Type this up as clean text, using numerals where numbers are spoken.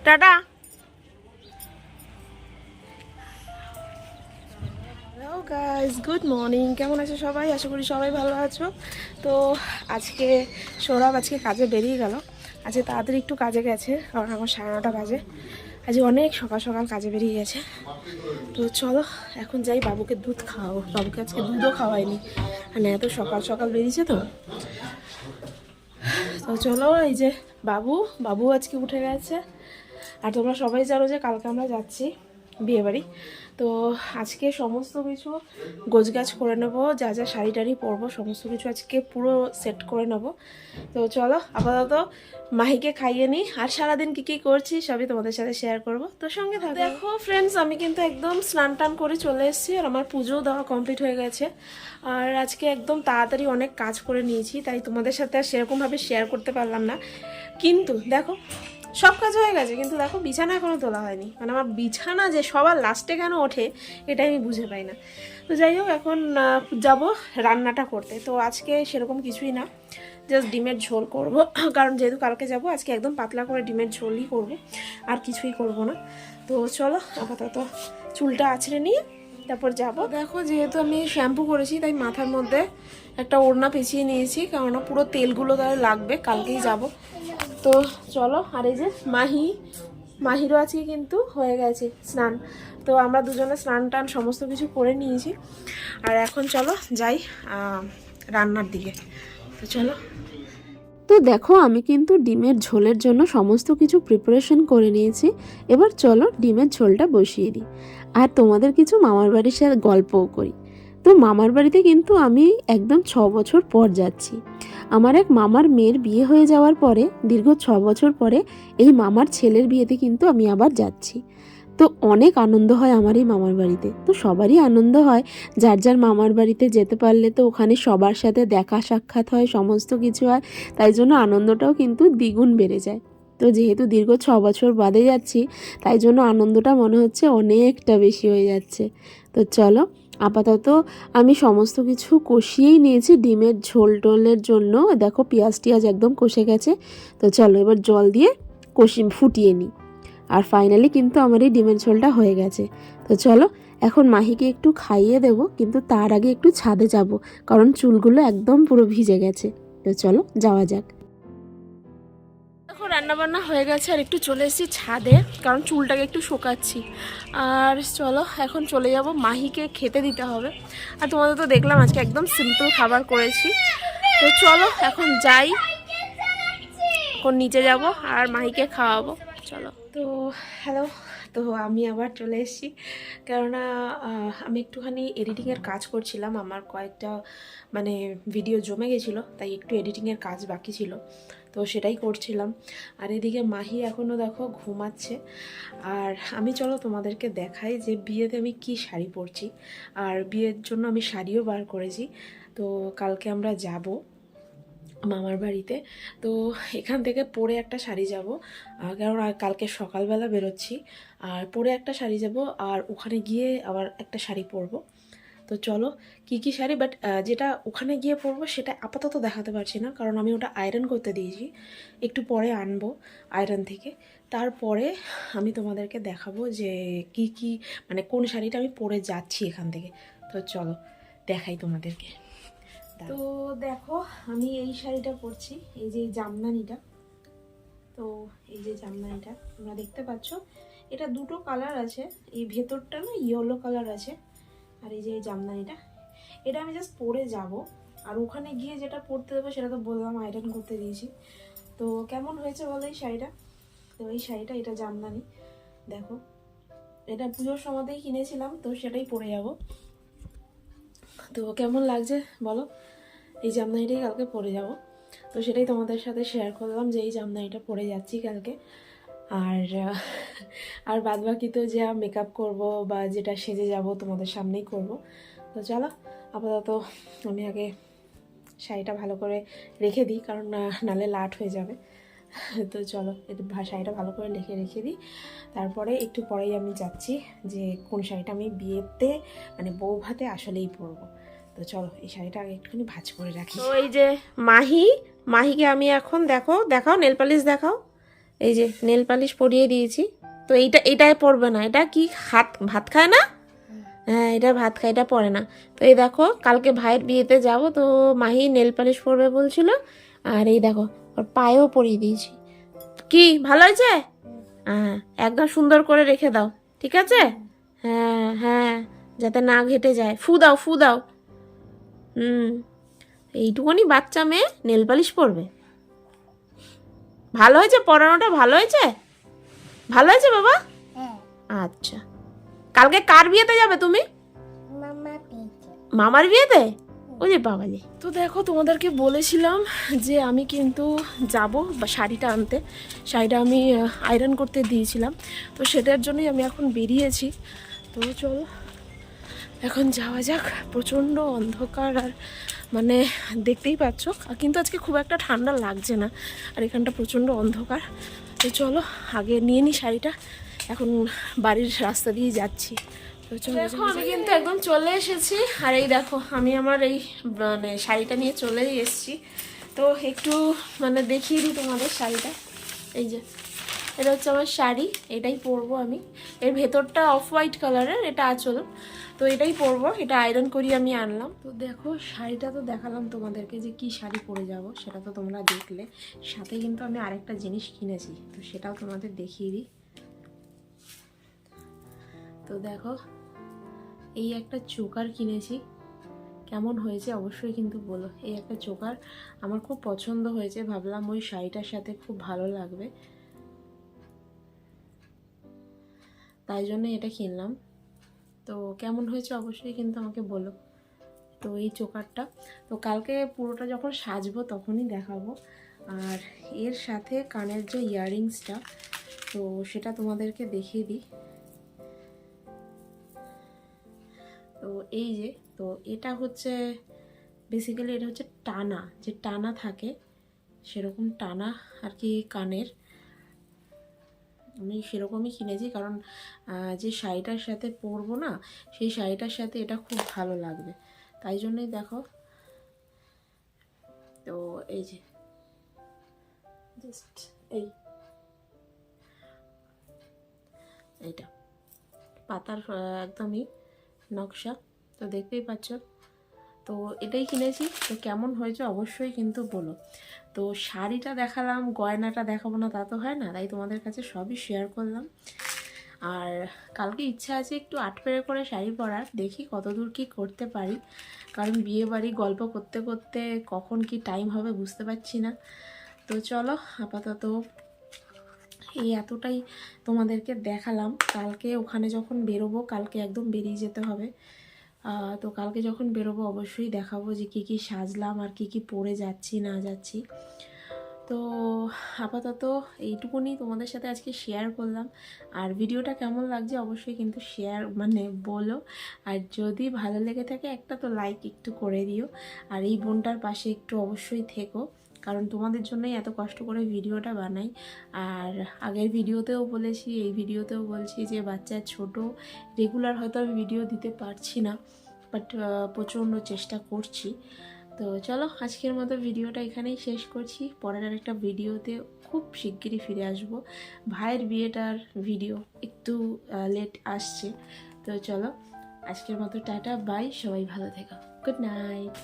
Tata. Hello guys, good morning. কেমন আছো সবাই? আশা করি সবাই ভালো আছো। তো আজকে সৌরভ কাজে বেরিয়ে গেল। আজকে তাড়াতাড়ি একটু কাজে গেছে, কারণ আমার 9:30 বাজে। আজকে অনেক সকাল সকাল কাজে বেরিয়ে গেছে। তো চলো এখন যাই বাবুকে দুধ খাওয়াবো। বাবুকে আজকে দুধও খাওয়াইনি, মানে এত সকাল সকাল বেরিয়েছে তো। তো চলো, এই যে বাবু বাবু আজকে উঠে গেছে। আর তোমরা সবাই জানো যে কালকে আমরা যাচ্ছি বিয়েবাড়ি। তো আজকে সমস্ত কিছু গোছগাছ করে নেবো, যা যা শাড়ি টাড়ি পরবো সমস্ত কিছু আজকে পুরো সেট করে নেব। তো চলো আপাতত মাহিকে খাইয়ে নিই, আর সারাদিন কী কী করছি সবই তোমাদের সাথে শেয়ার করব। তো সঙ্গে থাকো। দেখো ফ্রেন্ডস, আমি কিন্তু একদম স্নান টান করে চলে এসেছি, আর আমার পুজোও দেওয়া কমপ্লিট হয়ে গেছে। আর আজকে একদম তাড়াতাড়ি অনেক কাজ করে নিয়েছি, তাই তোমাদের সাথে আর সেরকমভাবে শেয়ার করতে পারলাম না। কিন্তু দেখো সব কাজ হয়ে গেছে, কিন্তু দেখো বিছানা এখনও তোলা হয়নি। মানে আমার বিছানা যে সবার লাস্টে কেন ওঠে এটাই আমি বুঝে পাই না। তো যাই হোক, এখন যাব রান্নাটা করতে। তো আজকে সেরকম কিছুই না, জাস্ট ডিমের ঝোল করব, কারণ যেহেতু কালকে যাব আজকে একদম পাতলা করে ডিমের ঝোলই করব, আর কিছুই করব না। তো চলো আপাতত চুলটা আছড়ে নিয়ে তারপর যাব। দেখো যেহেতু আমি শ্যাম্পু করেছি তাই মাথার মধ্যে একটা ওড়না পেঁচিয়ে নিয়েছি, কেননা পুরো তেলগুলো তাহলে লাগবে, কালকেই যাব। তো চলো, আর এই যে মাহিরও আজকে কিন্তু হয়ে গেছে স্নান। তো আমরা দুজনে স্নান টান সমস্ত কিছু করে নিয়েছি। আর এখন চলো যাই রান্নার দিকে। তো চলো। তো দেখো আমি কিন্তু ডিমের ঝোলের জন্য সমস্ত কিছু প্রিপারেশন করে নিয়েছি। এবার চলো ডিমের ঝোলটা বসিয়ে দিই, আর তোমাদের কিছু মামার বাড়ির সাথে গল্পও করি। তো মামার বাড়িতে কিন্তু আমি একদম 6 বছর পর যাচ্ছি। আমার এক মামার মেয়ের বিয়ে হয়ে যাওয়ার পরে দীর্ঘ 6 বছর পরে এই মামার ছেলের বিয়েতে কিন্তু আমি আবার যাচ্ছি। তো অনেক আনন্দ হয় আমার এই মামার বাড়িতে। তো সবারই আনন্দ হয়, যার যার মামার বাড়িতে যেতে পারলে তো ওখানে সবার সাথে দেখা সাক্ষাৎ হয়, সমস্ত কিছু হয়, তাই জন্য আনন্দটাও কিন্তু দ্বিগুণ বেড়ে যায়। তো যেহেতু দীর্ঘ 6 বছর বাদে যাচ্ছি, তাই জন্য আনন্দটা মনে হচ্ছে অনেকটা বেশি হয়ে যাচ্ছে। তো চলো আপাতত আমি সমস্ত কিছু কষিয়েই নিয়েছি ডিমের ঝোল টোলের জন্য। দেখো পেঁয়াজ টিয়াজ একদম কষে গেছে। তো চলো এবার জল দিয়ে ফুটিয়ে নিই। আর ফাইনালি কিন্তু আমার এই ডিমের ঝোলটা হয়ে গেছে। তো চলো এখন মাহিকে একটু খাইয়ে দেব, কিন্তু তার আগে একটু ছাদে যাব, কারণ চুলগুলো একদম পুরো ভিজে গেছে। তো চলো যাওয়া যাক। দেখো রান্নাবান্না হয়ে গেছে, আর একটু চলে এসেছি ছাদে, কারণ চুলটাকে একটু শোকাচ্ছি। আর চলো এখন চলে যাব, মাহিকে খেতে দিতে হবে। আর তোমাদের তো দেখলাম আজকে একদম সিম্পল খাবার করেছি। তো চলো এখন যাই, এখন নিচে যাব আর মাহিকে খাওয়াবো। চলো। তো হ্যালো, তো আমি আবার চলে এসেছি, কেননা আমি একটুখানি এডিটিংয়ের কাজ করছিলাম। আমার কয়েকটা মানে ভিডিও জমে গেছিলো, তাই একটু এডিটিংয়ের কাজ বাকি ছিল, তো সেটাই করছিলাম। আর এদিকে মাহি এখনও দেখো ঘুমাচ্ছে। আর আমি চলো তোমাদেরকে দেখাই যে বিয়েতে আমি কি শাড়ি পরছি। আর বিয়ের জন্য আমি শাড়িও বার করেছি। তো কালকে আমরা যাব মামার বাড়িতে। তো এখান থেকে পরে একটা শাড়ি যাব, কারণ কালকে সকালবেলা বেরোচ্ছি। আর পরে একটা শাড়ি যাব, আর ওখানে গিয়ে আবার একটা শাড়ি পরবো। তো চলো কি কি শাড়ি, বাট যেটা ওখানে গিয়ে পরবো সেটা আপাতত দেখাতে পারছি না, কারণ আমি ওটা আয়রন করতে দিয়েছি। একটু পরে আনবো আয়রন থেকে, তারপরে আমি তোমাদেরকে দেখাবো যে কি কি মানে কোন শাড়িটা আমি পরে যাচ্ছি এখান থেকে। তো চলো দেখাই তোমাদেরকে। তো দেখো আমি এই শাড়িটা পরছি, এই যে জামদানিটা। তো এই যে জামদানিটা তোমরা দেখতে পাচ্ছ, এটা দুটো কালার আছে, এই ভেতরটা না ইয়েলো কালার আছে, আর এই যে এই জামদানিটা, এটা আমি জাস্ট পরে যাব। আর ওখানে গিয়ে যেটা পরতে দেবো সেটা তো বললাম আয়রন করতে দিয়েছি। তো কেমন হয়েছে বলো এই শাড়িটা? তো এই শাড়িটা, এটা জামদানি, দেখো এটা পুজোর সময়তেই কিনেছিলাম, তো সেটাই পরে যাব। তো কেমন লাগছে বলো? এই জামদানিটাই কালকে পরে যাব, তো সেটাই তোমাদের সাথে শেয়ার করলাম যে এই জামদানিটা পরে যাচ্ছি কালকে। আর আর বাদ বাকি তো যা মেকআপ করব বা যেটা সেজে যাব তোমাদের সামনেই করব। তো চলো আপাতত আমি আগে শাড়িটা ভালো করে রেখে দিই, কারণ নালে লাট হয়ে যাবে। তো চলো একটু শাড়িটা ভালো করে রেখে দিই, তারপরে একটু পরেই আমি যাচ্ছি যে কোন শাড়িটা আমি বিয়েতে মানে বউ ভাতে আসলেই পরবো। তো চলো এই শাড়িটা আগে একটুখানি ভাঁজ করে রাখি। তো এই যে মাহিকে আমি এখন দেখাও নেল পালিশ দেখাও, এই যে নেল পালিশ পরিয়ে দিয়েছি। তো এটাই পরবে না, এটা কি ভাত খায় না? হ্যাঁ, এটা ভাত খায়, এটা পরে না। তো এই দেখো কালকে ভাইয়ের বিয়েতে যাব, তো মাহি নেল পালিশ পরবে বলছিল, আর এই দেখো ওর পায়েও পরিয়ে দিয়েছি। কি ভালো হয়েছে? হ্যাঁ, একদম সুন্দর করে রেখে দাও, ঠিক আছে? হ্যাঁ হ্যাঁ, যাতে না ঘেটে যায়। ফু দাও, ফু দাও। এইটুকুনি বাচ্চা মেয়ে নেল পালিশ পরবে? ভালো হয়েছে পড়ানোটা? ভালো হয়েছে? ভালো হয়েছে বাবা? আচ্ছা, কালকে কার বিয়েতে যাবে তুমি? মামার বিয়েতে? ওই যে বাবালি। তো দেখো তোমাদেরকে বলেছিলাম যে আমি কিন্তু যাব শাড়িটা আনতে। শাড়িটা আমি আয়রন করতে দিয়েছিলাম, তো সেটার জন্যই আমি এখন বেরিয়েছি। তো চলো এখন যাওয়া যাক। প্রচণ্ড অন্ধকার, আর মানে দেখতেই পাচ্ছ, কিন্তু আজকে খুব একটা ঠান্ডা লাগছে না, আর এখানটা প্রচণ্ড অন্ধকার। তো চলো আগে নিয়ে নিই শাড়িটা, এখন বাড়ির রাস্তা দিয়ে যাচ্ছি। তো চলো, দেখো আমি কিন্তু একদম চলে এসেছি, আর এই দেখো আমি আমার এই মানে শাড়িটা নিয়ে চলেই এসেছি। তো একটু মানে দেখিয়ে দিই তোমাদের শাড়িটা। এই যে এটা হচ্ছে আমার শাড়ি, এটাই পরবো আমি। এর ভেতরটা অফ হোয়াইট কালারের, এটা আঁচল। তো এটাই পরবো, এটা আয়রন করিয়ে আমি আনলাম। তো দেখো শাড়িটা তো দেখালাম তোমাদেরকে যে কি শাড়ি পরে যাব, সেটা তো তোমরা দেখলে। সাথে কিন্তু আমি আরেকটা জিনিস কিনেছি, তো সেটাও তোমাদের দেখিয়ে দিই। তো দেখো এই একটা চোকার কিনেছি, কেমন হয়েছে অবশ্যই কিন্তু বলো। এই একটা চোকার আমার খুব পছন্দ হয়েছে, ভাবলাম ওই শাড়িটার সাথে খুব ভালো লাগবে, তাই জন্য এটা কিনলাম। তো কেমন হয়েছে অবশ্যই কিন্তু আমাকে বলো। তো এই চোকারটা তো কালকে পুরোটা যখন সাজবো তখনই দেখাবো। আর এর সাথে কানের যে ইয়াররিংসটা, তো সেটা তোমাদেরকে দেখিয়ে দিই। তো এই যে, তো এটা হচ্ছে বেসিক্যালি এটা হচ্ছে টানা, যে টানা থাকে সেরকম টানা আর কি কানের। আমি সেরকমই কিনেছি, কারণ যে শাড়িটার সাথে পরবো না, সেই শাড়িটার সাথে এটা খুব ভালো লাগবে, তাই জন্যই দেখো। তো এই যে জাস্ট এইটা পাতার একদমই নকশা, তো দেখতেই পাচ্ছ। তো এটাই কিনেছি। তো কেমন হয়েছে অবশ্যই কিন্তু বলো। তো শাড়িটা দেখালাম, গয়নাটা দেখাবো না তা তো হয় না, তাই তোমাদের কাছে সবই শেয়ার করলাম। আর কালকে ইচ্ছা আছে একটু আটপেরে করে শাড়ি পরার, দেখি কতদূর কি করতে পারি, কারণ বিয়ে বাড়ি গল্প করতে করতে কখন কি টাইম হবে বুঝতে পারছি না। তো চলো আপাতত এই এতটাই তোমাদেরকে দেখালাম। কালকে ওখানে যখন বেরোবো, কালকে একদম বেরিয়ে যেতে হবে, তো কালকে যখন বেরোবো অবশ্যই দেখাবো যে কী কী সাজলাম আর কী কী পরে যাচ্ছি না যাচ্ছি। তো আপাতত এইটুকুনি তোমাদের সাথে আজকে শেয়ার করলাম। আর ভিডিওটা কেমন লাগছে অবশ্যই কিন্তু শেয়ার মানে বলো। আর যদি ভালো লেগে থাকে একটা তো লাইক একটু করে দিও, আর এই বোনটার পাশে একটু অবশ্যই থেকো, কারণ তোমাদের জন্যই এত কষ্ট করে ভিডিওটা বানাই। আর আগের ভিডিওতেও বলেছি, এই ভিডিওতেও বলছি যে বাচ্চা ছোট, রেগুলার হয়তো আমি ভিডিও দিতে পারছি না, বাট প্রচণ্ড চেষ্টা করছি। তো চলো আজকের মতো ভিডিওটা এখানেই শেষ করছি। পরের আরেকটা ভিডিওতে খুব শিগগিরই ফিরে আসব। ভাইয়ের বিয়েটার ভিডিও একটু লেট আসছে। তো চলো আজকের মতো টাটা বাই, সবাই ভালো থেকো, গুড নাইট।